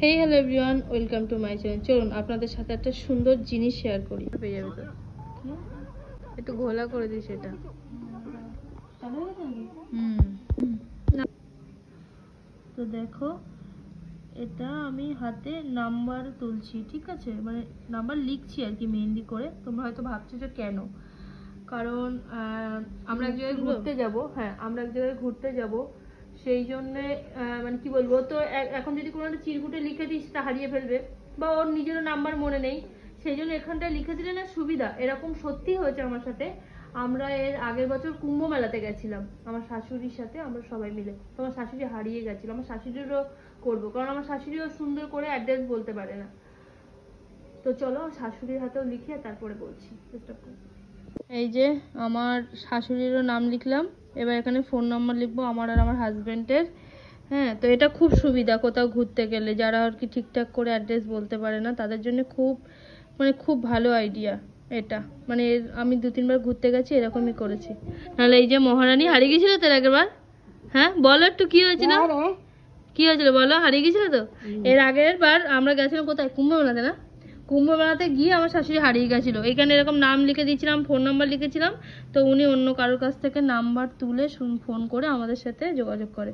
Hey hello everyone, welcome to my channel. চলুন আপনাদের সাথে একটা সুন্দর জিনিস শেয়ার করি। পেয়ে যাবে তো, একটু ঘোলা করে দিই সেটা। তো দেখো, এটা আমি হাতে নাম্বার তুলছি, ঠিক আছে, মানে নাম্বার লিখছি আর কি মেহেন্দি করে। তোমরা হয়তো ভাবছো যে কেন, কারণ আমরা এক জায়গায় ঘুরতে যাব। হ্যাঁ, আমরা এক জায়গায় ঘুরতে যাব, সেই জন্যে মানে কি বলবো, তো এখন যদি কোনো একটা চিরকুটে লিখে দিই সেটা হারিয়ে ফেলবে, বা ওর নিজেরও নাম্বার মনে নেই, সেই জন্য এখানটায় লিখে দিলে না সুবিধা। এরকম সত্যি হয়েছে আমার সাথে। আমরা এর আগের বছর কুম্ভ মেলাতে গেছিলাম আমার শাশুড়ির সাথে, আমরা সবাই মিলে। তো আমার শাশুড়ি হারিয়ে গেছিল, আমার শাশুড়িরও করবো, কারণ আমার শাশুড়িও সুন্দর করে অ্যাড্রেস বলতে পারে না। তো চলো শাশুড়ির হাতেও লিখে তারপরে বলছি, চেষ্টা করি। এই যে আমার শাশুড়িরও নাম লিখলাম, এবার এখানে ফোন নাম্বার লিখবো আমার আর আমার হাজবেন্ডের। হ্যাঁ, তো এটা খুব সুবিধা কোথাও ঘুরতে গেলে, যারা আর কি ঠিকঠাক করে অ্যাড্রেস বলতে পারে না তাদের জন্য খুব ভালো আইডিয়া এটা। মানে আমি 2-3 বার ঘুরতে গেছি, এরকমই করেছি। নাহলে এই যে মহারানী হারিয়ে গেছিল তোর আগেরবার। হ্যাঁ বলো একটু কি হয়েছিল, কি হয়েছিল বলো, হারিয়ে গেছিল তো। এর আগের বার আমরা গেছিলাম কোথায়, কুম্ভ মেলাতে না, কুম্ভ মেলাতে গিয়ে আমার শাশুড়ি হারিয়ে গেছিল। এখানে এরকম নাম লিখে দিয়েছিলাম, ফোন নাম্বার লিখেছিলাম, তো উনি অন্য কারোর কাছ থেকে নাম্বার তুলে ফোন করে আমাদের সাথে যোগাযোগ করে।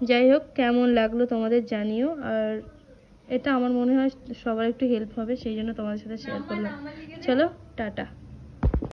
যাই হোক, কেমন লাগলো তোমাদের জানিও। আর এটা আমার মনে হয় সবার একটু হেল্প হবে, সেই জন্য তোমাদের সাথে শেয়ার করলাম। চলো টাটা।